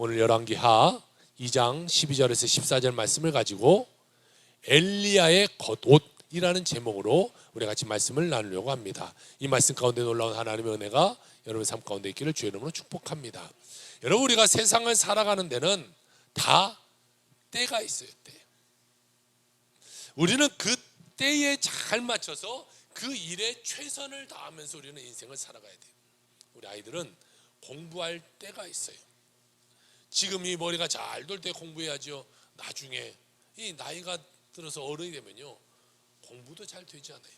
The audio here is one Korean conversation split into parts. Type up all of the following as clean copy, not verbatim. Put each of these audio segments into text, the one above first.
오늘 열왕기하 2장 12절에서 14절 말씀을 가지고 엘리야의 겉옷이라는 제목으로 우리 같이 말씀을 나누려고 합니다. 이 말씀 가운데 놀라운 하나님의 은혜가 여러분 삶 가운데 있기를 주의 이름으로 축복합니다. 여러분, 우리가 세상을 살아가는 데는 다 때가 있어요. 때. 우리는 그 때에 잘 맞춰서 그 일에 최선을 다하면서 우리는 인생을 살아가야 돼요. 우리 아이들은 공부할 때가 있어요. 지금 이 머리가 잘 돌 때 공부해야죠. 나중에 이 나이가 들어서 어른이 되면요, 공부도 잘 되지 않아요.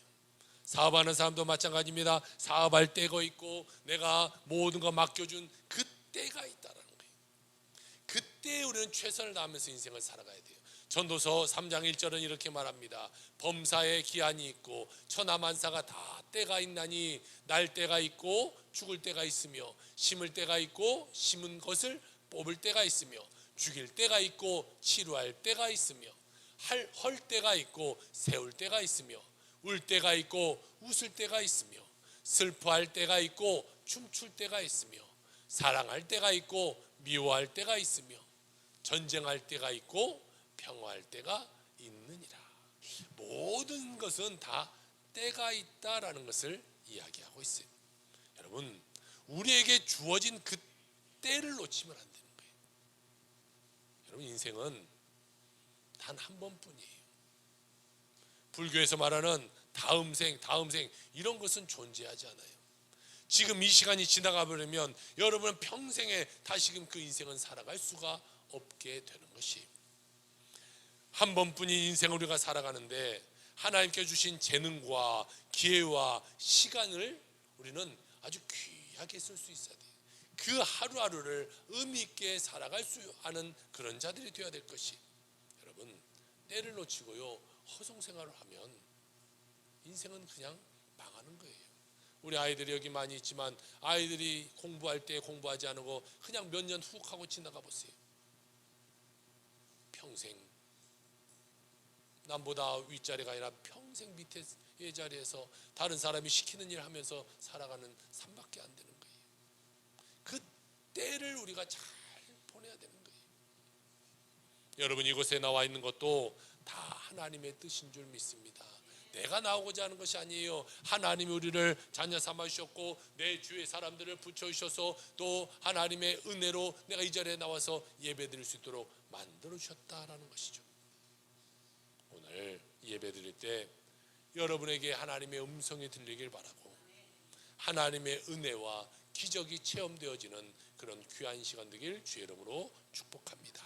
사업하는 사람도 마찬가지입니다. 사업할 때가 있고 내가 모든 거 맡겨준 그 때가 있다라는 거예요. 그때 우리는 최선을 다하면서 인생을 살아가야 돼요. 전도서 3장 1절은 이렇게 말합니다. 범사에 기한이 있고 천하만사가 다 때가 있나니 날 때가 있고 죽을 때가 있으며 심을 때가 있고 심은 것을 뽑을 때가 있으며 죽일 때가 있고 치료할 때가 있으며 헐 때가 있고 세울 때가 있으며 울 때가 있고 웃을 때가 있으며 슬퍼할 때가 있고 춤출 때가 있으며 사랑할 때가 있고 미워할 때가 있으며 전쟁할 때가 있고 평화할 때가 있느니라. 모든 것은 다 때가 있다라는 것을 이야기하고 있어요. 여러분, 우리에게 주어진 그 때를 놓치면 안 되는 거예요. 여러분, 인생은 단 한 번뿐이에요. 불교에서 말하는 다음 생 이런 것은 존재하지 않아요. 지금 이 시간이 지나가 버리면 여러분은 평생에 다시금 그 인생은 살아갈 수가 없게 되는 것이, 한 번뿐인 인생을 우리가 살아가는데 하나님께 주신 재능과 기회와 시간을 우리는 아주 귀하게 쓸 수 있어야 돼요. 그 하루하루를 의미 있게 살아갈 수 있는 그런 자들이 되어야 될 것이, 여러분, 때를 놓치고요 허송생활을 하면 인생은 그냥 망하는 거예요. 우리 아이들이 여기 많이 있지만 아이들이 공부할 때 공부하지 않고 그냥 몇 년 훅 하고 지나가 보세요. 평생 남보다 윗자리가 아니라 평생 밑에 자리에서 다른 사람이 시키는 일 하면서 살아가는 삶밖에 안 되는 거예요. 그 때를 우리가 잘 보내야 되는 거예요. 여러분, 이곳에 나와 있는 것도 다 하나님의 뜻인 줄 믿습니다. 내가 나오고자 하는 것이 아니에요. 하나님이 우리를 자녀 삼아 주셨고 내 주위의 사람들을 붙여주셔서 또 하나님의 은혜로 내가 이 자리에 나와서 예배 드릴 수 있도록 만들어 주셨다라는 것이죠. 오늘 예배 드릴 때 여러분에게 하나님의 음성이 들리길 바라고 하나님의 은혜와 기적이 체험되어지는 그런 귀한 시간 되길 주의 이름으로 축복합니다.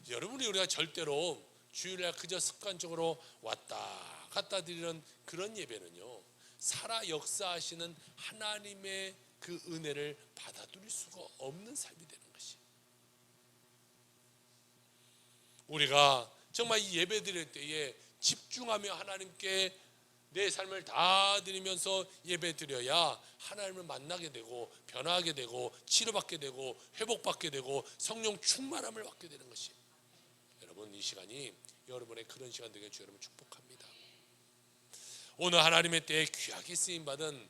여러분이 우리가 절대로 주일날 그저 습관적으로 왔다 갔다 드리는 그런 예배는요, 살아 역사하시는 하나님의 그 은혜를 받아들일 수가 없는 삶이 되는 것이, 우리가 정말 이 예배 드릴 때에 집중하며 하나님께 내 삶을 다 드리면서 예배 드려야 하나님을 만나게 되고 변화하게 되고 치료받게 되고 회복받게 되고 성령 충만함을 받게 되는 것이, 여러분, 이 시간이 여러분의 그런 시간 되게 주 여러분 축복합니다. 오늘 하나님의 때에 귀하게 쓰임받은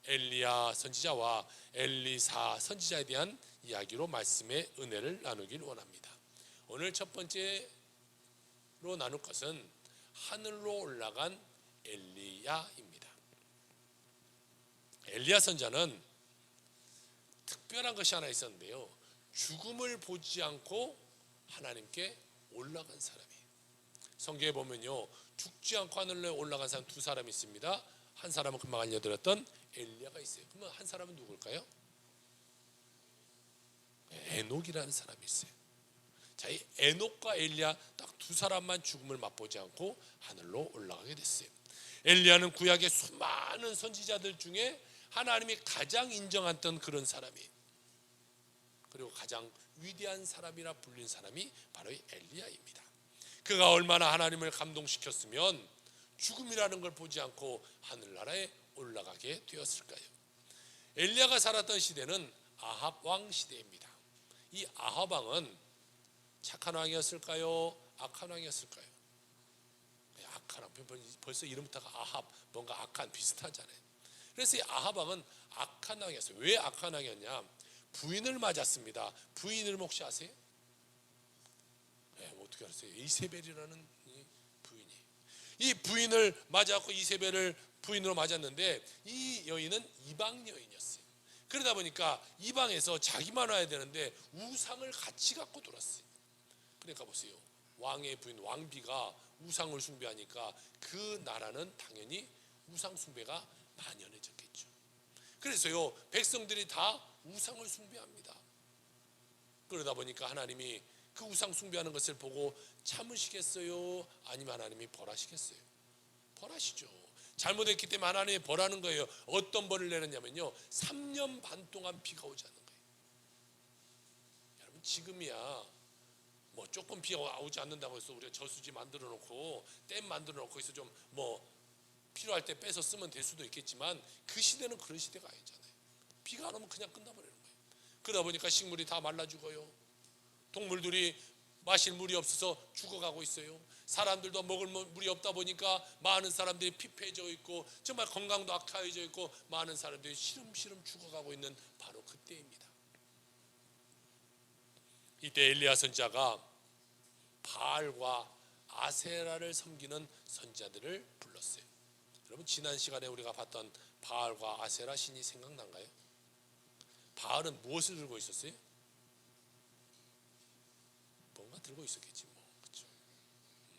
엘리야 선지자와 엘리사 선지자에 대한 이야기로 말씀의 은혜를 나누길 원합니다. 오늘 첫 번째로 나눌 것은 하늘로 올라간 엘리야입니다. 엘리야 선지자는 특별한 것이 하나 있었는데요, 죽음을 보지 않고 하나님께 올라간 사람이에요. 성경에 보면요, 죽지 않고 하늘로 올라간 사람 두 사람이 있습니다. 한 사람은 금방 알려드렸던 엘리야가 있어요. 그러면 한 사람은 누굴까요? 에녹이라는 사람이 있어요. 자, 이 에녹과 엘리야 딱 두 사람만 죽음을 맛보지 않고 하늘로 올라가게 됐어요. 엘리야는 구약의 수많은 선지자들 중에 하나님이 가장 인정했던 그런 사람이에요. 그리고 가장 위대한 사람이라 불린 사람이 바로 이 엘리야입니다. 그가 얼마나 하나님을 감동시켰으면 죽음이라는 걸 보지 않고 하늘나라에 올라가게 되었을까요? 엘리야가 살았던 시대는 아합 왕 시대입니다. 이 아합 왕은 착한 왕이었을까요? 악한 왕이었을까요? 악한 왕, 벌써 이름부터가 아합, 뭔가 악한 비슷하잖아요. 그래서 이 아합 왕은 악한 왕이었어요. 왜 악한 왕이었냐? 부인을 맞았습니다. 부인 이름 혹시 아세요? 어떻게 알았어요? 이세벨이라는 이 부인이, 이 부인을 맞았고 이세벨을 부인으로 맞았는데 이 여인은 이방 여인이었어요. 그러다 보니까 이방에서 자기만 와야 되는데 우상을 같이 갖고 돌았어요. 그러니까 보세요, 왕의 부인 왕비가 우상을 숭배하니까 그 나라는 당연히 우상 숭배가 만연해졌겠죠. 그래서요, 백성들이 다 우상을 숭배합니다. 그러다 보니까 하나님이 그 우상 숭배하는 것을 보고 참으시겠어요? 아니면 하나님이 벌하시겠어요? 벌하시죠. 잘못했기 때문에 하나님이 벌하는 거예요. 어떤 벌을 내렸냐면요, 3년 반 동안 비가 오지 않는 거예요. 여러분, 지금이야 뭐 조금 비가 오지 않는다고 해서 우리가 저수지 만들어 놓고 댐 만들어 놓고 해서 좀 뭐 필요할 때 빼서 쓰면 될 수도 있겠지만, 그 시대는 그런 시대가 아니잖아요. 비가 안 오면 그냥 끝나버리는 거예요. 그러다 보니까 식물이 다 말라 죽어요. 동물들이 마실 물이 없어서 죽어가고 있어요. 사람들도 먹을 물이 없다 보니까 많은 사람들이 피폐해져 있고 정말 건강도 악화해져 있고 많은 사람들이 시름시름 죽어가고 있는 바로 그때입니다. 이때 엘리야 선지자가 바알과 아세라를 섬기는 선지자들을 불렀어요. 여러분, 지난 시간에 우리가 봤던 바알과 아세라 신이 생각난가요? 바알은 무엇을 들고 있었어요? 뭔가 들고 있었겠지 뭐, 그렇죠?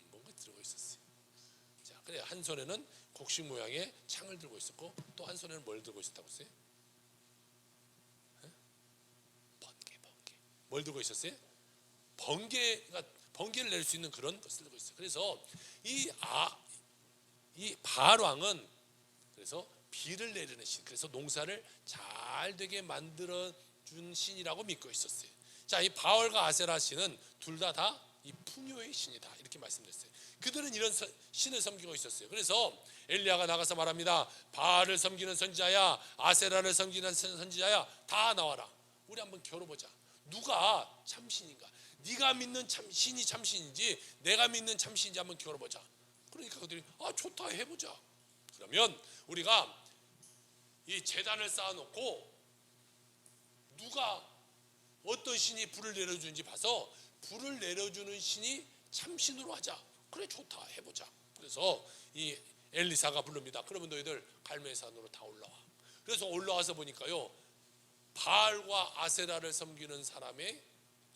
뭔가 들고 있었어요. 자, 그래, 한 손에는 곡식 모양의 창을 들고 있었고 또 한 손에는 뭘 들고 있었다고 했어요? 번개. 뭘 들고 있었어요? 번개를 낼 수 있는 그런 것을 들고 있어요. 그래서 이 바알 왕은 그래서 비를 내리는 신, 그래서 농사를 잘 되게 만들어 준 신이라고 믿고 있었어요. 자, 이 바알과 아세라 신은 둘 다 이 풍요의 신이다, 이렇게 말씀드렸어요. 그들은 이런 신을 섬기고 있었어요. 그래서 엘리야가 나가서 말합니다. 바알을 섬기는 선지자야, 아세라를 섬기는 선지자야, 다 나와라. 우리 한번 겨뤄보자. 누가 참신인가? 네가 믿는 신이 참신인지 내가 믿는 참신인지 한번 겨뤄보자. 그러니까 그들이 좋다, 해보자. 그러면 우리가 이 제단을 쌓아놓고 누가 어떤 신이 불을 내려주는지 봐서 불을 내려주는 신이 참신으로 하자. 그래, 좋다, 해보자. 그래서 이 엘리사가 부릅니다. 그러면 너희들 갈멜산으로 다 올라와. 그래서 올라와서 보니까요, 바알과 아세라를 섬기는 사람의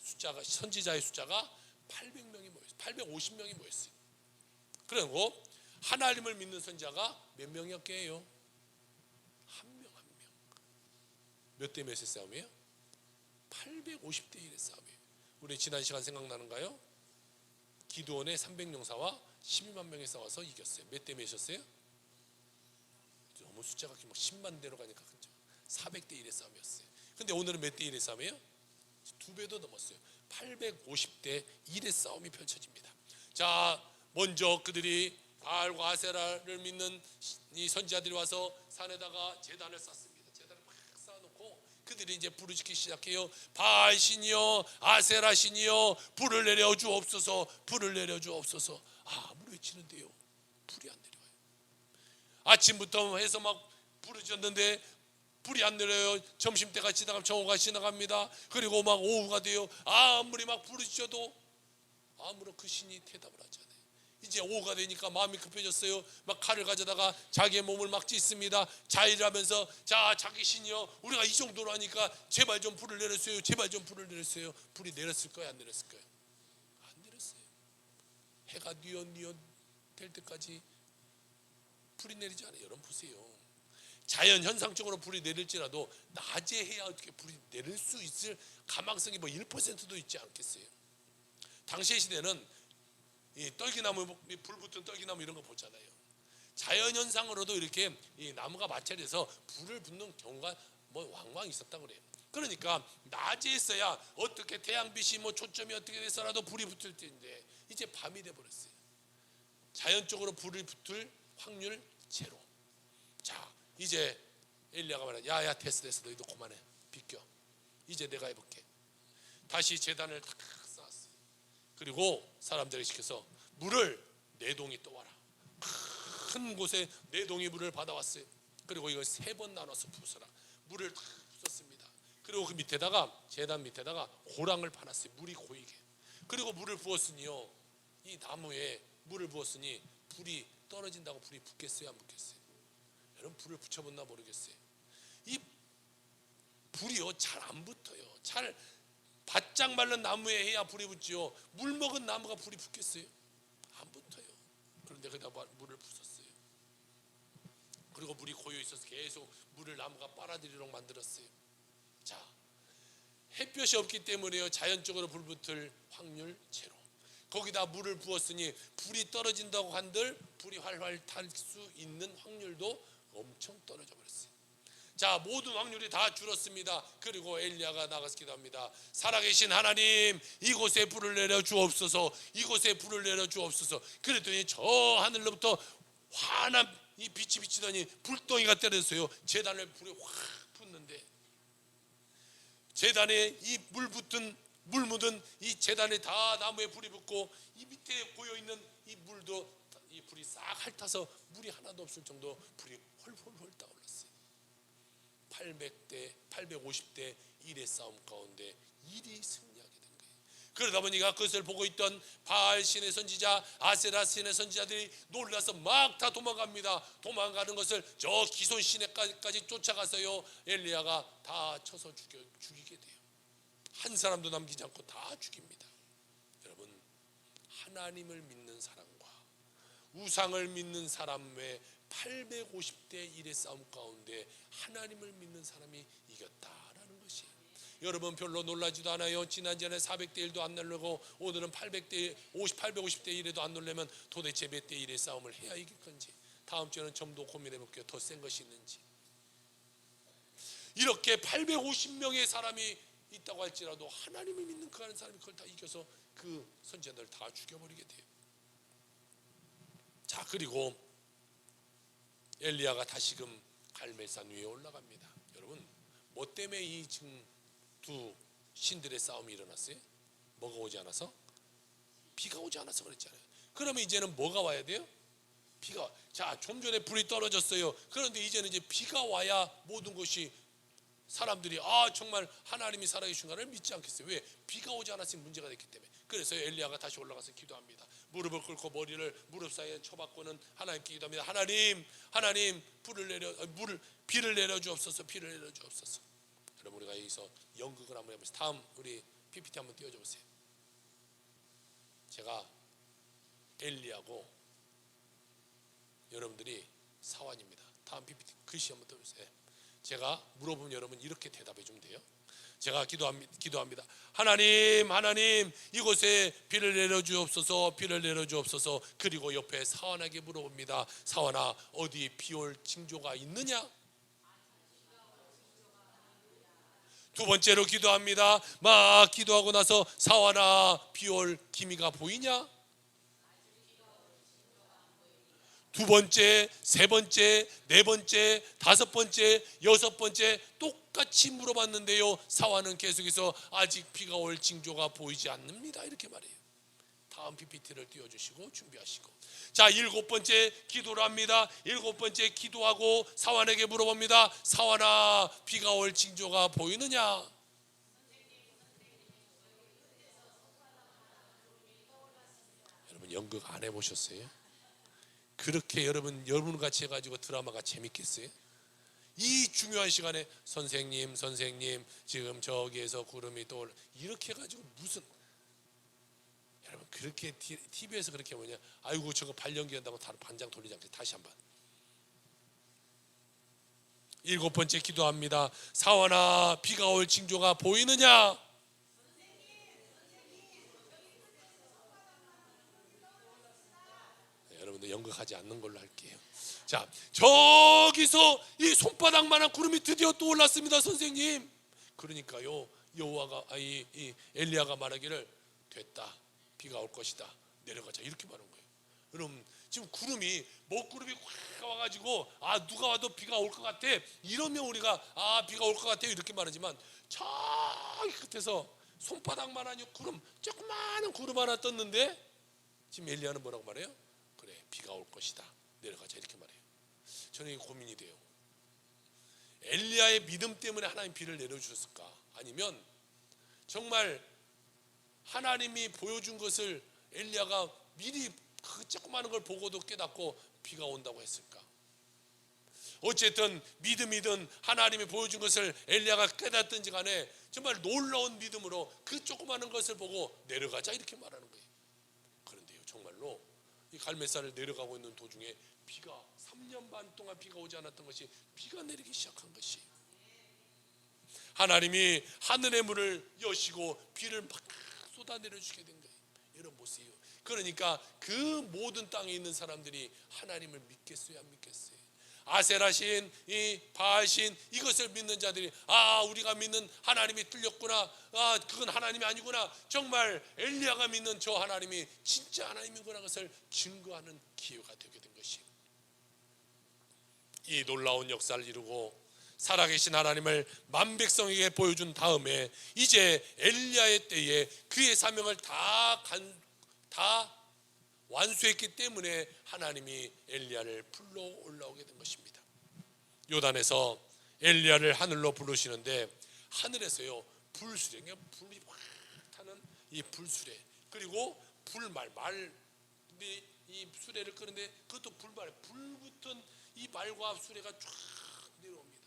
숫자가, 선지자의 숫자가 800명이 모였어요. 850명이 모였어요. 그리고 하나님을 믿는 선지자가 몇 명이었게요? 한 명. 몇 대 몇의 싸움이에요? 850대 1의 싸움이에요. 우리 지난 시간 생각나는가요? 기드온의 300용사와 12만 명이 싸워서 이겼어요. 몇 대 몇이었어요? 너무 숫자가 막 10만 대로 가니까 그죠? 400대 1의 싸움이었어요. 근데 오늘은 몇 대 1의 싸움이에요? 2배도 넘었어요. 850대 1의 싸움이 펼쳐집니다. 자, 먼저 그들이 바알과 아세라를 믿는 이 선지자들이 와서 산에다가 제단을 쌓습니다. 제단을 막 쌓아놓고 그들이 이제 불을 지키기 시작해요. 바알 신이여, 아세라 신이여, 불을 내려 주옵소서, 불을 내려 주옵소서. 아무리 외치는데요, 불이 안 내려와요. 아침부터 해서 막 부르짖었는데 불이 안 내려요. 점심때가 지나가면 정오가 지나갑니다. 그리고 막 오후가 돼요. 아무리 막 부르짖어도 아무런 그 신이 대답을 하지 않아요. 이제 오후가 되니까 마음이 급해졌어요. 막 칼을 가져다가 자기의 몸을 막 찢습니다. 자일하면서, 자, 자기 신이여, 우리가 이 정도로 하니까 제발 좀 불을 내렸어요. 제발 좀 불을 내렸어요. 불이 내렸을 거예요, 안 내렸을 거예요? 안 내렸어요. 해가 뉘엿 될 때까지 불이 내리지 않아요. 여러분 보세요. 자연 현상적으로 불이 내릴지라도 낮에 해야 어떻게 불이 내릴 수 있을 가망성이 뭐 1%도 있지 않겠어요? 당시의 시대는 이 떨기나무, 불 붙은 떨기나무 이런 거 보잖아요. 자연 현상으로도 이렇게 이 나무가 마찰해서 불을 붙는 경우가 뭐 왕왕 있었다고 그래요. 그러니까 낮에 있어야 어떻게 태양빛이 뭐 초점이 어떻게 돼서라도 불이 붙을 텐데 이제 밤이 돼 버렸어요. 자연적으로 불을 붙을 확률 제로. 자, 이제 엘리야가 말해, 야야 됐어, 너희도 그만해, 비켜. 이제 내가 해볼게. 다시 제단을 탁 쌓았어요. 그리고 사람들을 시켜서 물을 4동이 떠와라. 큰 곳에 4동이 물을 받아왔어요. 그리고 이걸 3번 나눠서 부숴라. 물을 탁 붓습니다. 그리고 그 밑에다가 제단 밑에다가 고랑을 파놨어요. 물이 고이게. 그리고 물을 부었으니요, 이 나무에 물을 부었으니 불이 떨어진다고 불이 붙겠어요, 안 붙겠어요? 여러분 불을 붙여봤나 모르겠어요. 이 불이요 잘 안 붙어요. 잘 바짝 말른 나무에 해야 불이 붙지요. 물 먹은 나무가 불이 붙겠어요? 안 붙어요. 그런데 거기다 물을 부었어요. 그리고 물이 고여 있어서 계속 물을 나무가 빨아들이도록 만들었어요. 자, 햇볕이 없기 때문에요, 자연적으로 불 붙을 확률 제로. 거기다 물을 부었으니 불이 떨어진다고 한들 불이 활활 탈 수 있는 확률도 엄청 떨어져 버렸어요. 자, 모든 확률이 다 줄었습니다. 그리고 엘리야가 나가서 기도합니다. 살아계신 하나님, 이곳에 불을 내려 주옵소서. 이곳에 불을 내려 주옵소서. 그랬더니 저 하늘로부터 환한 이 빛이 비치더니 불덩이가 떨어져서요, 제단에 불이 확 붙는데, 제단에 이 물 묻은 이 제단에 다 나무에 불이 붙고, 이 밑에 고여 있는 이 물도 이 불이 싹 핥아서 물이 하나도 없을 정도 불이 헐헐헐 타올랐어요. 850대 1의 싸움 가운데 1이 승리하게 된 거예요. 그러다 보니까 그것을 보고 있던 바알 신의 선지자, 아세라 신의 선지자들이 놀라서 막 다 도망갑니다. 도망가는 것을 저 기손 시내까지 쫓아가서요, 엘리야가 다 쳐서 죽이게 돼요. 한 사람도 남기지 않고 다 죽입니다. 여러분, 하나님을 믿는 사람과 우상을 믿는 사람의 850대 1의 싸움 가운데 하나님을 믿는 사람이 이겼다라는 것이에요. 여러분 별로 놀라지도 않아요. 지난주에 400대 1도 안 놀라고 오늘은 850대 1에도 안 놀라면 도대체 몇 대 1의 싸움을 해야 이길 건지, 다음 주에는 좀 더 고민해 볼게요. 더 센 것이 있는지. 이렇게 850명의 사람이 있다고 할지라도 하나님을 믿는 그 하는 사람이 그걸 다 이겨서 그 선지자들을 다 죽여버리게 돼요. 자, 그리고 엘리야가 다시금 갈멜산 위에 올라갑니다. 여러분, 뭐 때문에 이 지금 두 신들의 싸움이 일어났어요? 뭐가 오지 않아서? 비가 오지 않아서 그랬잖아요. 그러면 이제는 뭐가 와야 돼요? 비가. 자, 좀 전에 불이 떨어졌어요. 그런데 이제는 이제 비가 와야 모든 것이, 사람들이 정말 하나님이 살아계신가를 믿지 않겠어요. 왜? 비가 오지 않았으면 문제가 됐기 때문에. 그래서 엘리야가 다시 올라가서 기도합니다. 무릎을 꿇고 머리를 무릎 사이에 쳐박고는 하나님께 기도합니다. 하나님 비를 내려 주옵소서. 비를 내려 주옵소서. 여러분, 우리가 여기서 연극을 한번 해보세요. 다음 우리 PPT 한번 띄워줘 보세요. 제가 엘리야고 여러분들이 사환입니다. 다음 PPT 글씨 한번 띄워주세요. 제가 물어보면 여러분 이렇게 대답해 주면 돼요. 제가 기도합니다. 하나님, 이곳에 비를 내려 주옵소서. 비를 내려 주옵소서. 그리고 옆에 사환에게 물어봅니다. 사환아, 어디 비올 징조가 있느냐? 두 번째로 기도합니다. 막 기도하고 나서 사환아, 비올 기미가 보이냐? 두 번째, 세 번째, 네 번째, 다섯 번째, 여섯 번째 똑같이 물어봤는데요, 사환은 계속해서 아직 비가 올 징조가 보이지 않습니다, 이렇게 말해요. 다음 PPT를 띄워주시고 준비하시고. 자, 일곱 번째 기도를 합니다. 일곱 번째 기도하고 사환에게 물어봅니다. 사환아, 비가 올 징조가 보이느냐? 여러분 연극 안 해보셨어요? 그렇게 여러분 같이 해가지고 드라마가 재밌겠어요? 이 중요한 시간에 선생님 지금 저기에서 구름이 떠올라, 이렇게 해가지고 무슨, 여러분 그렇게 TV에서 그렇게 뭐냐, 아이고 저거 발연기 한다고 다 반장 돌리지 않게. 다시 한번. 일곱 번째 기도합니다. 사환아, 비가 올 징조가 보이느냐? 여러분들 연극하지 않는 걸로 할게요. 자, 저기서 이 손바닥만한 구름이 드디어 또 올랐습니다, 선생님. 그러니까요, 이 엘리야가 말하기를 됐다, 비가 올 것이다, 내려가자, 이렇게 말한 거예요. 여러분 지금 구름이 먹구름이 확 와가지고 누가 와도 비가 올 것 같아, 이러면 우리가 비가 올 것 같아요 이렇게 말하지만, 저기 끝에서 손바닥만한 구름, 조그마한 구름 하나 떴는데 지금 엘리야는 뭐라고 말해요? 그래, 비가 올 것이다, 내려가자, 이렇게 말해요. 저는 이게 고민이 돼요. 엘리야의 믿음 때문에 하나님 비를 내려주셨을까? 아니면 정말 하나님이 보여준 것을 엘리야가 미리 그 조그마한 걸 보고도 깨닫고 비가 온다고 했을까? 어쨌든 믿음이든 하나님이 보여준 것을 엘리야가 깨닫든지 간에 정말 놀라운 믿음으로 그 조그마한 것을 보고 내려가자 이렇게 말하는 거예요. 그런데요, 정말로 이 갈멜산을 내려가고 있는 도중에 비가 3년 반 동안 비가 오지 않았던 것이 비가 내리기 시작한 것이, 하나님이 하늘의 문을 여시고 비를 막 쏟아내려 주게 된 거예요. 여러분 보세요. 그러니까 그 모든 땅에 있는 사람들이 하나님을 믿겠어요, 안 믿겠어요? 아세라신, 이 바알신, 이것을 믿는 자들이 우리가 믿는 하나님이 틀렸구나, 그건 하나님이 아니구나, 정말 엘리야가 믿는 저 하나님이 진짜 하나님이구나, 것을 증거하는 기회가 되게 된 것이, 이 놀라운 역사를 이루고 살아계신 하나님을 만백성에게 보여준 다음에 이제 엘리야의 때에 그의 사명을 다 완수했기 때문에 하나님이 엘리야를 불러 올라오게 된 것입니다. 요단에서 엘리야를 하늘로 부르시는데 하늘에서요 불수레, 그러니까 불이 확 타는 이 불수레, 그리고 불말, 이 수레를 끄는데 그것도 불말, 불 붙은 이 말과 수레가 쫙 내려옵니다.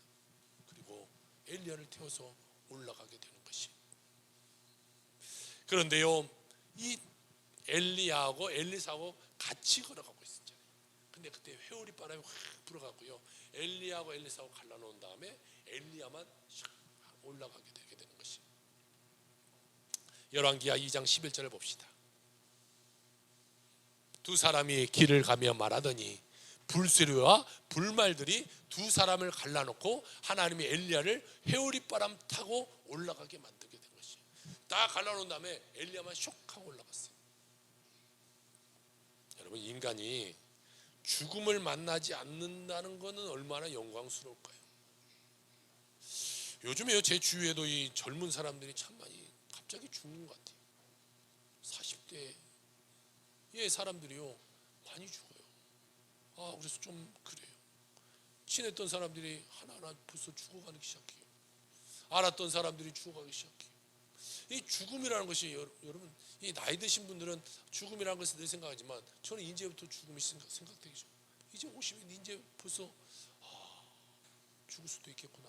그리고 엘리야를 태워서 올라가게 되는 것이. 그런데요, 이 엘리야하고 엘리사하고 같이 걸어가고 있었잖아요. 근데 그때 회오리 바람이 확 불어갔고요, 엘리야하고 엘리사하고 갈라놓은 다음에 엘리야만 올라가게 되게 되는 것이. 열왕기하 2장 11절을 봅시다. 두 사람이 길을 가며 말하더니 불수레와 불말들이 두 사람을 갈라놓고 하나님이 엘리야를 회오리바람 타고 올라가게 만들게 된 것이. 다 갈라놓은 다음에 엘리야만 쇽 하고 올라갔어요. 여러분, 인간이 죽음을 만나지 않는다는 것은 얼마나 영광스러울까요? 요즘에요, 제 주위에도 이 젊은 사람들이 참 많이 갑자기 죽는 것 같아요. 40대의 사람들이요 많이 죽어요. 그래서 좀 그래요. 친했던 사람들이 하나하나 벌써 죽어가기 시작해요. 알았던 사람들이 죽어가기 시작해요. 이 죽음이라는 것이, 여러분, 이 나이 드신 분들은 죽음이라는 것을 늘 생각하지만 저는 이제부터 죽음이 생각되기 전, 이제 50이 이제 벌써 죽을 수도 있겠구나.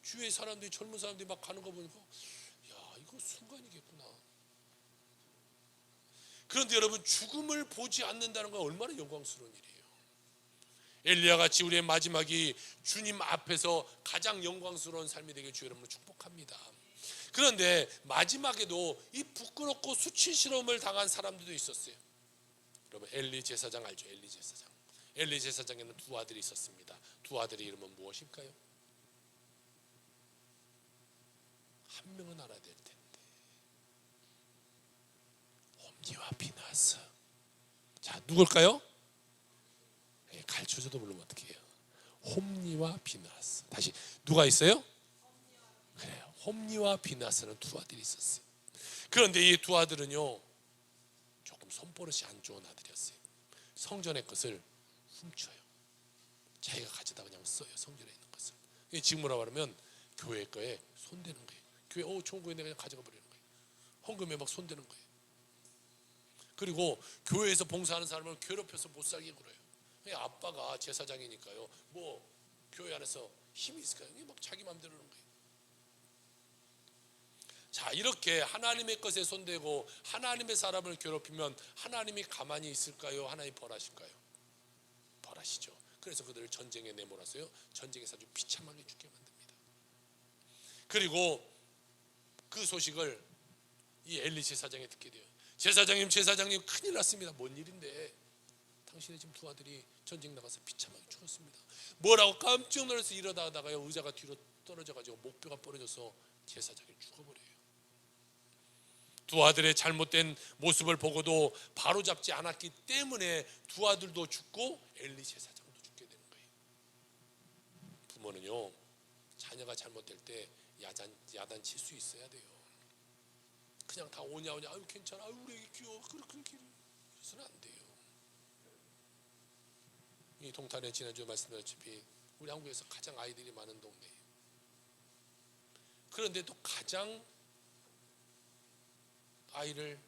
주위에 사람들이, 젊은 사람들이 막 가는 거 보니까 이거 순간이겠구나. 그런데 여러분, 죽음을 보지 않는다는 건 얼마나 영광스러운 일이에요. 엘리야 같이 우리의 마지막이 주님 앞에서 가장 영광스러운 삶이 되길 주 여러분을 축복합니다. 그런데 마지막에도 이 부끄럽고 수치스러움을 당한 사람들도 있었어요. 여러분, 엘리 제사장 알죠? 엘리 제사장. 엘리 제사장에는 두 아들이 있었습니다. 두 아들의 이름은 무엇일까요? 한 명은 알아야 될 텐데, 홈니와 비나스. 자, 누굴까요? 가르쳐줘도 모르면 어떻게 해요? 홈니와 비나스. 다시, 누가 있어요? 그래요, 홈니와 비나스는 두 아들이 있었어요. 그런데 이 두 아들은요 조금 손버릇이 안 좋은 아들이었어요. 성전의 것을 훔쳐요. 자기가 가져다 그냥 써요, 성전에 있는 것을. 지금 뭐라고 하면 교회 거에 손대는 거예요. 교회 좋은 거인데 그냥 가져가 버리는 거예요. 헌금에 막 손대는 거예요. 그리고 교회에서 봉사하는 사람을 괴롭혀서 못 살게 굴어요. 아빠가 제사장이니까요, 뭐 교회 안에서 힘이 있을까요? 막 자기 마음대로 하는 거예요. 자, 이렇게 하나님의 것에 손대고 하나님의 사람을 괴롭히면 하나님이 가만히 있을까요? 하나님 벌하실까요? 벌하시죠. 그래서 그들을 전쟁에 내몰아서요, 전쟁에서 아주 비참하게 죽게 만듭니다. 그리고 그 소식을 이 엘리 제사장이 듣게 돼요. 제사장님 큰일 났습니다. 뭔 일인데? 당신의 지금 두 아들이 전쟁 나가서 비참하게 죽었습니다. 뭐라고 깜짝 놀라서 일어나다가요, 의자가 뒤로 떨어져가지고 목뼈가 부러져서 제사장이 죽어버려요. 두 아들의 잘못된 모습을 보고도 바로잡지 않았기 때문에 두 아들도 죽고 엘리 제사장도 죽게 되는 거예요. 부모는요, 자녀가 잘못될 때 야단칠 수 있어야 돼요. 그냥 다 오냐 아유 괜찮아, 아유 우리 애기 귀여워, 그렇게 해서는 안 돼요. 이 동탄에 지난주에 말씀드렸다시피 우리 한국에서 가장 아이들이 많은 동네예요. 그런데 또 가장 아이를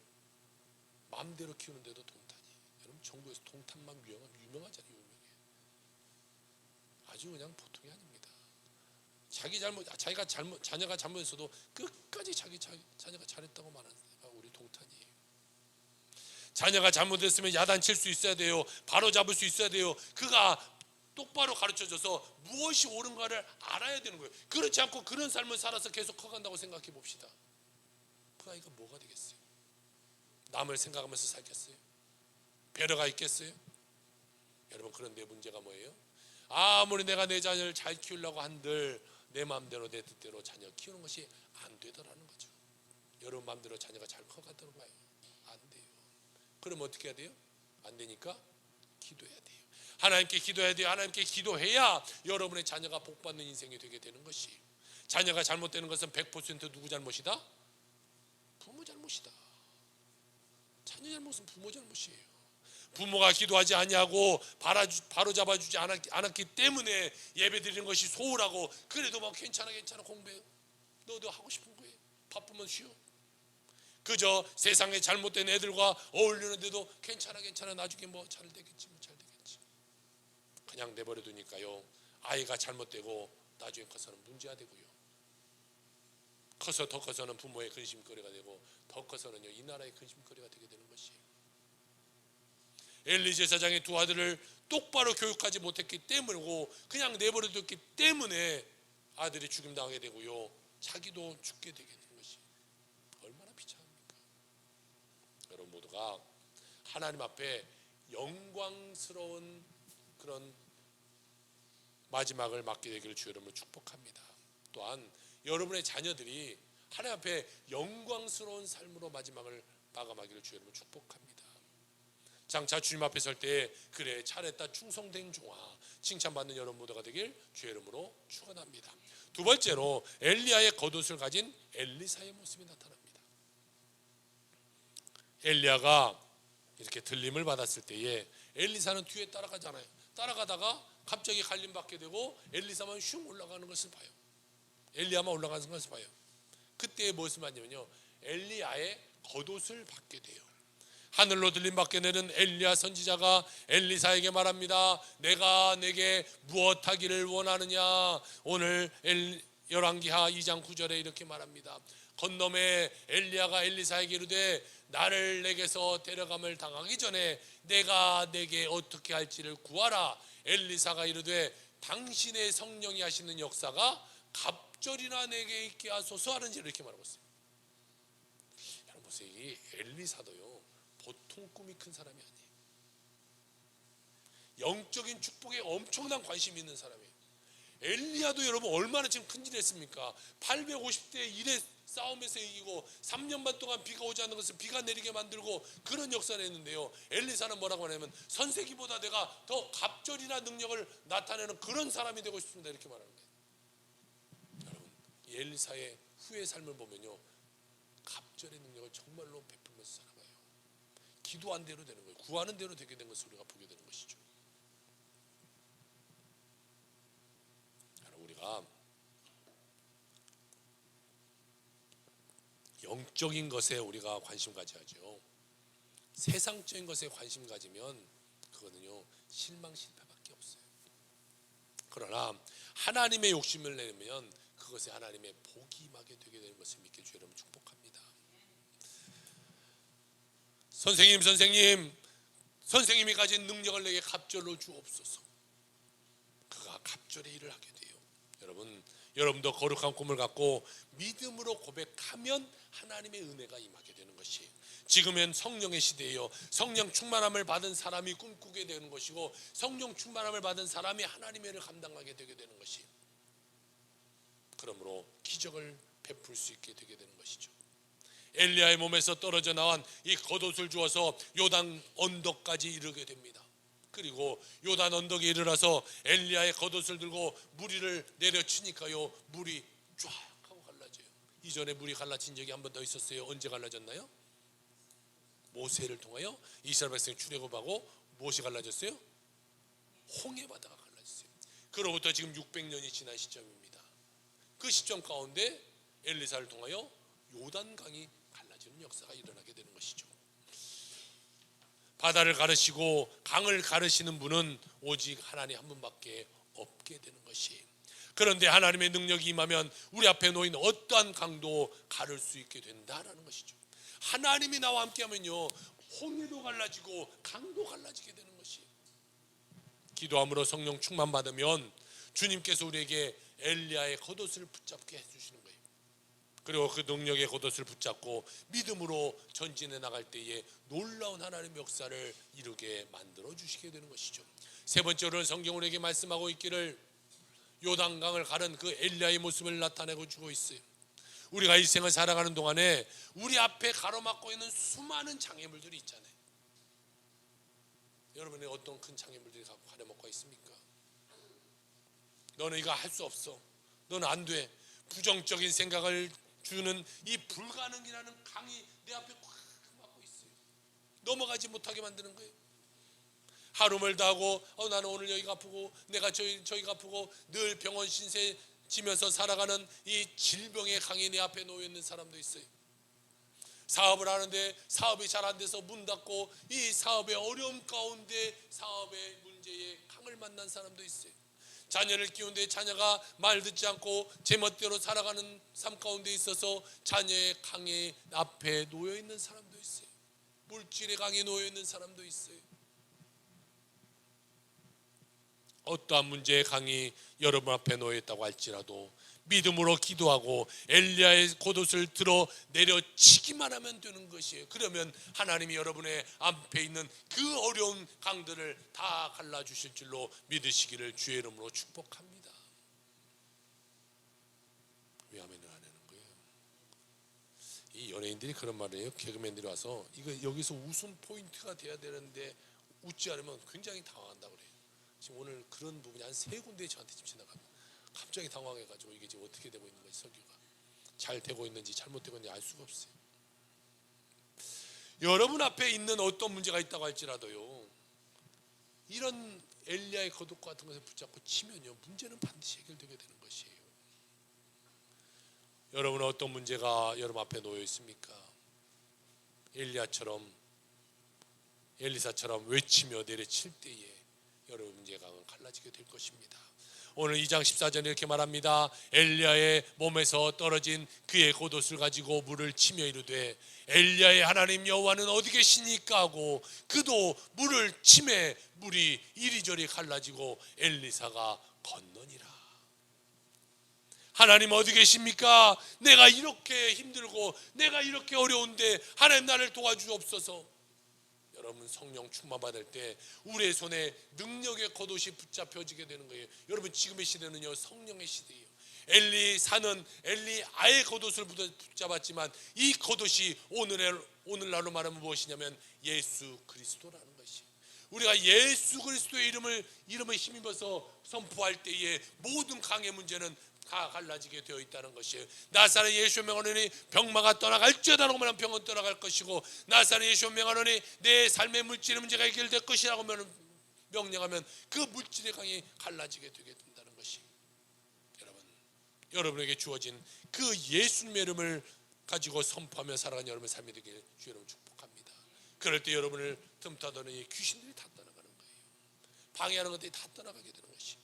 마음대로 키우는데도 동탄이. 여러분 전국에서 동탄만 유명하잖아요. 유명해. 아주 그냥 보통이 아닙니다. 자녀가 잘못했어도 끝까지 자기 자녀가 잘했다고 말하는 데가 우리 동탄이에요. 자녀가 잘못했으면 야단칠 수 있어야 돼요. 바로 잡을 수 있어야 돼요. 그가 똑바로 가르쳐줘서 무엇이 옳은가를 알아야 되는 거예요. 그렇지 않고 그런 삶을 살아서 계속 커간다고 생각해 봅시다. 그 아이가 뭐가 되겠어요? 남을 생각하면서 살겠어요? 배려가 있겠어요? 여러분, 그런데 문제가 뭐예요? 아무리 내가 내 자녀를 잘 키우려고 한들 내 마음대로 내 뜻대로 자녀 키우는 것이 안 되더라는 거죠. 여러분 마음대로 자녀가 잘 커가더라고요. 안 돼요. 그럼 어떻게 해야 돼요? 안 되니까 기도해야 돼요. 하나님께 기도해야 돼요. 하나님께 기도해야 여러분의 자녀가 복받는 인생이 되게 되는 것이. 자녀가 잘못되는 것은 100% 누구 잘못이다? 부모 잘못이다. 자녀 잘못은 부모 잘못이에요. 부모가 기도하지 아니하고 바로 잡아주지 않았기 때문에 예배드리는 것이 소홀하고, 그래도 막 괜찮아 공부해. 너도 하고 싶은 거에 바쁘면 쉬어. 그저 세상에 잘못된 애들과 어울리는데도 괜찮아 나중에 뭐 잘 되겠지. 그냥 내버려 두니까요, 아이가 잘못되고 나중에 커서는 문제가 되고요, 더 커서는 부모의 근심거리가 되고, 더 커서는요 이 나라의 근심거리가 되게 되는 것이에요. 엘리 제사장의 두 아들을 똑바로 교육하지 못했기 때문이고 그냥 내버려 뒀기 때문에 아들이 죽임당하게 되고요, 자기도 죽게 되게 되는 것이 얼마나 비참합니까? 여러분 모두가 하나님 앞에 영광스러운 그런 마지막을 맞게 되기를 주 여러분을 축복합니다. 또한 여러분의 자녀들이 하나님 앞에 영광스러운 삶으로 마지막을 마감하기를 주 여러분을 축복합니다. 장차 주님 앞에 설 때 그래 잘했다 충성된 종아 칭찬받는 여러분 모두가 되길 주의 이름으로 축원합니다. 두 번째로 엘리야의 겉옷을 가진 엘리사의 모습이 나타납니다. 엘리야가 이렇게 들림을 받았을 때에 엘리사는 뒤에 따라가잖아요. 따라가다가 갑자기 갈림받게 되고 엘리사만 슝 올라가는 것을 봐요. 엘리야만 올라가는 것을 봐요. 그때 무엇을 받냐면요, 엘리야의 겉옷을 받게 돼요. 하늘로 들림받게 되는 엘리야 선지자가 엘리사에게 말합니다. 내가 내게 무엇 하기를 원하느냐. 오늘 열왕기하 2장 9절에 이렇게 말합니다. 건너매 엘리야가 엘리사에게 이르되 나를 내게서 데려감을 당하기 전에 내가 내게 어떻게 할지를 구하라. 엘리사가 이르되 당신의 성령이 하시는 역사가 갑절이나 내게 있게 하소서 하는지 이렇게 말하고 있어요. 여러분 보세요, 이 엘리사도요 보통 꿈이 큰 사람이 아니에요. 영적인 축복에 엄청난 관심이 있는 사람이에요. 엘리야도 여러분 얼마나 지금 큰일 했습니까? 850대 1의 싸움에서 이기고 3년 반 동안 비가 오지 않는 것을 비가 내리게 만들고 그런 역사를 했는데요, 엘리사는 뭐라고 하냐면 선세기보다 내가 더 갑절이나 능력을 나타내는 그런 사람이 되고 싶습니다 이렇게 말하는 거예요. 여러분 이 엘리사의 후의 삶을 보면요, 갑절의 능력을 정말로 베풀면서 살아가요. 기도한 대로 되는 거예요. 구하는 대로 되게 된 것을 우리가 보게 되는 것이죠. 우리가 영적인 것에 우리가 관심 가져야죠. 세상적인 것에 관심 가지면 그거는요 실망 실패밖에 없어요. 그러나 하나님의 욕심을 내면 그것에 하나님의 복이 임하게 되게 되는 것을 믿게 주 여러분 축복합니다. 선생님이 가진 능력을 내게 갑절로 주옵소서. 그가 갑절의 일을 하게 돼요. 여러분도 거룩한 꿈을 갖고 믿음으로 고백하면 하나님의 은혜가 임하게 되는 것이, 지금은 성령의 시대예요. 성령 충만함을 받은 사람이 꿈꾸게 되는 것이고, 성령 충만함을 받은 사람이 하나님의 일을 감당하게 되게 되는 것이, 그러므로 기적을 베풀 수 있게 되게 되는 것이죠. 엘리야의 몸에서 떨어져 나온 이 겉옷을 주어서 요단 언덕까지 이르게 됩니다. 그리고 요단 언덕에 이르러서 엘리야의 겉옷을 들고 무리를 내려치니까요, 물이 쫙 하고 갈라져요. 이전에 물이 갈라진 적이 한 번 더 있었어요. 언제 갈라졌나요? 모세를 통하여 이스라엘 백성이 출애굽하고 무엇이 갈라졌어요? 홍해 바다가 갈라졌어요. 그로부터 지금 600년이 지난 시점입니다. 그 시점 가운데 엘리사를 통하여 요단강이 갈라지는 역사가 일어나게 되는 것이죠. 바다를 가르시고 강을 가르시는 분은 오직 하나님 한 분밖에 없게 되는 것이에요. 그런데 하나님의 능력이 임하면 우리 앞에 놓인 어떠한 강도 가를 수 있게 된다라는 것이죠. 하나님이 나와 함께하면요, 홍해도 갈라지고 강도 갈라지게 되는 것이에요. 기도함으로 성령 충만 받으면 주님께서 우리에게 엘리야의 겉옷을 붙잡게 해주시는 거예요. 그리고 그 능력의 겉옷을 붙잡고 믿음으로 전진해 나갈 때에 놀라운 하나님의 역사를 이루게 만들어 주시게 되는 것이죠. 세 번째로는 성경 우리에게 말씀하고 있기를 요단강을 가른 그 엘리야의 모습을 나타내고 주고 있어요. 우리가 일생을 살아가는 동안에 우리 앞에 가로막고 있는 수많은 장애물들이 있잖아요. 여러분의 어떤 큰 장애물들이 가로막고 있습니까? 너는 이거 할 수 없어, 너는 안 돼, 부정적인 생각을 주는 이 불가능이라는 강이 내 앞에 꽉 막고 있어요. 넘어가지 못하게 만드는 거예요. 하루 멀다 하고 나는 오늘 여기가 아프고 내가 저기가 아프고 늘 병원 신세 지면서 살아가는 이 질병의 강이 내 앞에 놓여 있는 사람도 있어요. 사업을 하는데 사업이 잘 안 돼서 문 닫고 이 사업의 어려움 가운데 사업의 문제에 강을 만난 사람도 있어요. 자녀를 키우는데 자녀가 말 듣지 않고 제멋대로 살아가는 삶 가운데 있어서 자녀의 강의 앞에 놓여 있는 사람도 있어요. 물질의 강에 놓여 있는 사람도 있어요. 어떠한 문제의 강이 여러분 앞에 놓여 있다고 할지라도 믿음으로 기도하고 엘리야의 겉옷을 들어 내려치기만 하면 되는 것이에요. 그러면 하나님이 여러분의 앞에 있는 그 어려운 강들을 다 갈라주실 줄로 믿으시기를 주의 이름으로 축복합니다. 왜 아멘을 안 하는 거예요? 이 연예인들이 그런 말을 해요. 개그맨들이 와서 이거 여기서 웃음 포인트가 돼야 되는데 웃지 않으면 굉장히 당황한다고 그래요. 지금 오늘 그런 부분이 한 3군데 저한테 지금 지나갑니다. 갑자기 당황해가지고 이게 지금 어떻게 되고 있는 거지, 설교가 잘 되고 있는지 잘못되고 있는지 알 수가 없어요. 여러분 앞에 있는 어떤 문제가 있다고 할지라도요, 이런 엘리야의 겉옷 같은 것을 붙잡고 치면요, 문제는 반드시 해결되게 되는 것이에요. 여러분은 어떤 문제가 여러분 앞에 놓여 있습니까? 엘리사처럼 외치며 내려칠 때에 여러분 문제가 갈라지게 될 것입니다. 오늘 2장 14절에 이렇게 말합니다. 엘리야의 몸에서 떨어진 그의 겉옷을 가지고 물을 치며 이르되 엘리야의 하나님 여호와는 어디 계시니까 하고 그도 물을 치매 물이 이리저리 갈라지고 엘리사가 건너니라. 하나님 어디 계십니까? 내가 이렇게 힘들고 내가 이렇게 어려운데 하나님 나를 도와주옵소서. 여러분 성령 충만 받을 때 우리의 손에 능력의 겉옷이 붙잡혀지게 되는 거예요. 여러분 지금의 시대는요, 성령의 시대예요. 엘리사는 엘리야의 겉옷을 붙잡았지만 이 겉옷이 오늘날로 말하면 무엇이냐면 예수 그리스도라는 것이에요. 우리가 예수 그리스도의 이름을 힘입어서 선포할 때에 모든 강의 문제는 다 갈라지게 되어 있다는 것이에요. 나사렛 예수 명하노니 병마가 떠나갈지어다 라고 말하면 병은 떠나갈 것이고, 나사렛 예수 명하노니 내 삶의 물질의 문제가 해결될 것이라고 명령하면 그 물질의 강이 갈라지게 되게 된다는 것이, 여러분에게 주어진 그 예수님의 이름을 가지고 선포하며 살아가는 여러분의 삶이 되기를 주 여러분 축복합니다. 그럴 때 여러분을 틈타더니 이 귀신들이 다 떠나가는 거예요. 방해하는 것들이 다 떠나가게 되는 것이.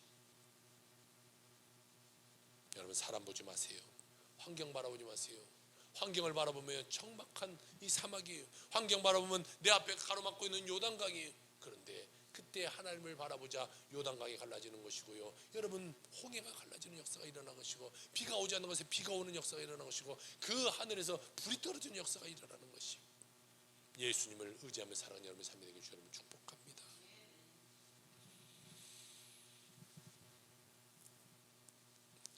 여러분 사람 보지 마세요. 환경 바라보지 마세요. 환경을 바라보면 적막한 이 사막이에요. 환경 바라보면 내 앞에 가로막고 있는 요단강이에요. 그런데 그때 하나님을 바라보자 요단강이 갈라지는 것이고요, 여러분 홍해가 갈라지는 역사가 일어나는 것이고, 비가 오지 않는 것에 비가 오는 역사가 일어나는 것이고, 그 하늘에서 불이 떨어지는 역사가 일어나는 것이, 예수님을 의지하며 살아가는 여러분의 삶이 되길 주 여러분 축복합니다.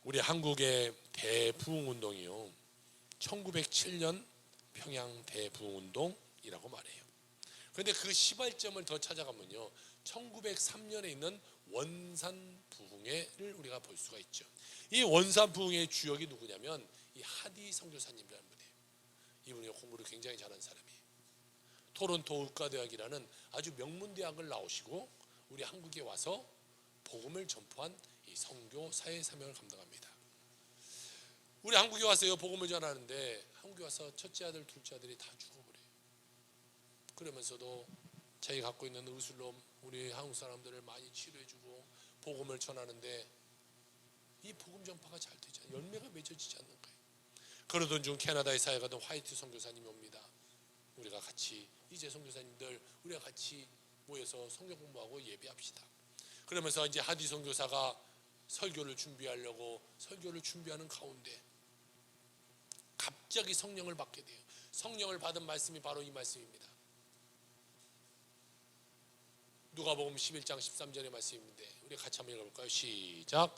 우리 한국의 대부흥운동이요, 1907년 평양 대부흥운동이라고 말해요. 그런데 그 시발점을 더 찾아가면요, 1903년에 있는 원산부흥회를 우리가 볼 수가 있죠. 이 원산부흥회의 주역이 누구냐면 이 하디 선교사님이라는 분이에요. 이분이 공부를 굉장히 잘하는 사람이에요. 토론토 의과대학이라는 아주 명문대학을 나오시고 우리 한국에 와서 복음을 전포한 이 선교 사회 사명을 감당합니다. 우리 한국에 와서요 복음을 전하는데 한국에 와서 첫째 아들 둘째 아들이 다 죽어버려요. 그러면서도 자기 갖고 있는 의술로 우리 한국 사람들을 많이 치료해주고 복음을 전하는데 이 복음 전파가 잘 되지 않아요. 열매가 맺어지지 않는 거예요. 그러던 중 캐나다에 사역하던 화이트 선교사님이 옵니다. 우리가 같이 이제 선교사님들 우리가 같이 모여서 성경 공부하고 예배합시다. 그러면서 이제 하디 선교사가 설교를 준비하려고 설교를 준비하는 가운데 갑자기 성령을 받게 돼요. 성령을 받은 말씀이 바로 이 말씀입니다. 누가복음 11장 13절의 말씀인데 우리 같이 한번 읽어볼까요? 시작.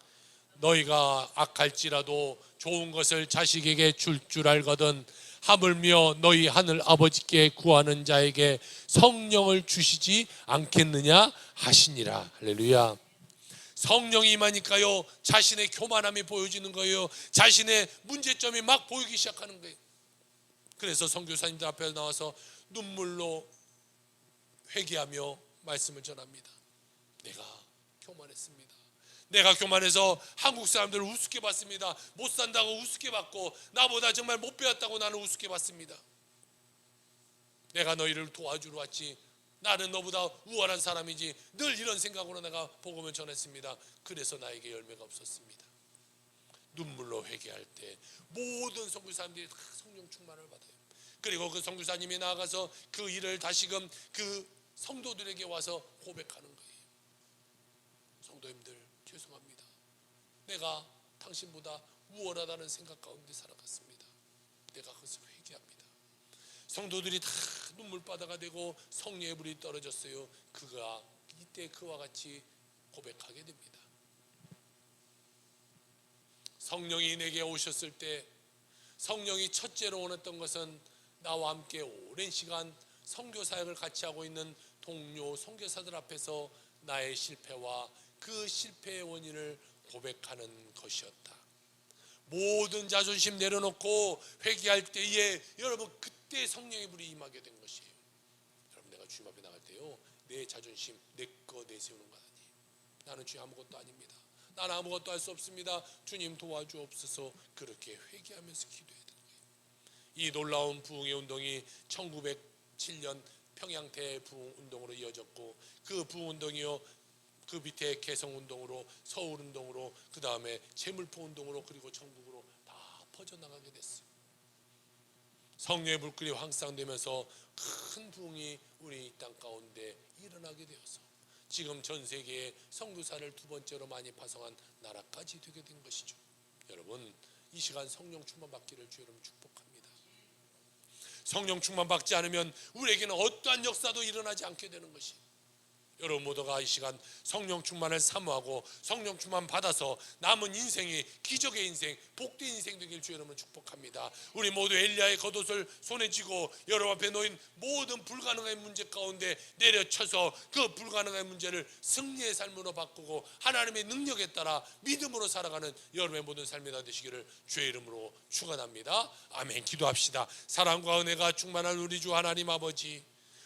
너희가 악할지라도 좋은 것을 자식에게 줄 알거든 하물며 너희 하늘 아버지께 구하는 자에게 성령을 주시지 않겠느냐 하시니라. 할렐루야. 성령이 임하니까요 자신의 교만함이 보여지는 거예요. 자신의 문제점이 막 보이기 시작하는 거예요. 그래서 선교사님들 앞에 나와서 눈물로 회개하며 말씀을 전합니다. 내가 교만했습니다. 내가 교만해서 한국 사람들을 우습게 봤습니다. 못 산다고 우습게 봤고 나보다 정말 못 배웠다고 나는 우습게 봤습니다. 내가 너희를 도와주러 왔지 나는 너보다 우월한 사람이지 늘 이런 생각으로 내가 복음을 전했습니다. 그래서 나에게 열매가 없었습니다. 눈물로 회개할 때 모든 선교사님들이 다 성령 충만을 받아요. 그리고 그 선교사님이 나아가서 그 일을 다시금 그 성도들에게 와서 고백하는 거예요. 성도님들 죄송합니다. 내가 당신보다 우월하다는 생각 가운데 살아갔습니다. 내가 그것을 회개합니다. 성도들이 다 눈물바다가 되고 성령의 불이 떨어졌어요. 그가 이때 그와 같이 고백하게 됩니다. 성령이 내게 오셨을 때 성령이 첫째로 원했던 것은 나와 함께 오랜 시간 선교 사역을 같이 하고 있는 동료 선교사들 앞에서 나의 실패와 그 실패의 원인을 고백하는 것이었다. 모든 자존심 내려놓고 회개할 때에 여러분 그때 성령의 불이 임하게 된 것이에요. 여러분 내가 주님 앞에 나갈 때요 내 자존심 내 거 내세우는 거 아니에요. 나는 주님 아무것도 아닙니다. 나는 아무것도 할 수 없습니다. 주님 도와주옵소서. 그렇게 회개하면서 기도해야 되는 거예요. 이 놀라운 부흥의 운동이 1907년 평양 대부흥운동으로 이어졌고 그 부흥운동이요 그 밑에 개성운동으로 서울운동으로 그 다음에 재물포운동으로 그리고 전국으로 다 퍼져나가게 됐어요. 성령의 불길이 확산되면서 큰 부흥이 우리 땅 가운데 일어나게 되어서 지금 전 세계에 선교사를 두 번째로 많이 파송한 나라까지 되게 된 것이죠. 여러분 이 시간 성령 충만 받기를 주 여러분 축복합니다. 성령 충만 받지 않으면 우리에게는 어떠한 역사도 일어나지 않게 되는 것이 여러분 모두가 이 시간 성령 충만을 사모하고 성령 충만 받아서 남은 인생이 기적의 인생, 복된 인생 되길 주 여러분 축복합니다. 우리 모두 엘리야의 겉옷을 손에 쥐고 여러분 앞에 놓인 모든 불가능한 문제 가운데 내려쳐서 그 불가능한 문제를 승리의 삶으로 바꾸고 하나님의 능력에 따라 믿음으로 살아가는 여러분의 모든 삶이 다 되시기를 주의 이름으로 축원합니다. 아멘. 기도합시다. 사랑과 은혜가 충만한 우리 주 하나님 아버지,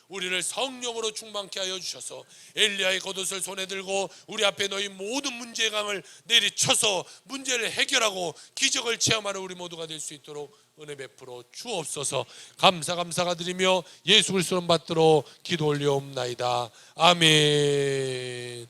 우리를 성령으로 충만케 하여 주셔서 엘리야의 겉옷을 손에 들고 우리 앞에 놓인 모든 문제감을 내리쳐서 문제를 해결하고 기적을 체험하는 우리 모두가 될 수 있도록 은혜 베풀어 주옵소서. 감사가 드리며 예수 그리스도 받들어 기도 올려옵나이다. 아멘.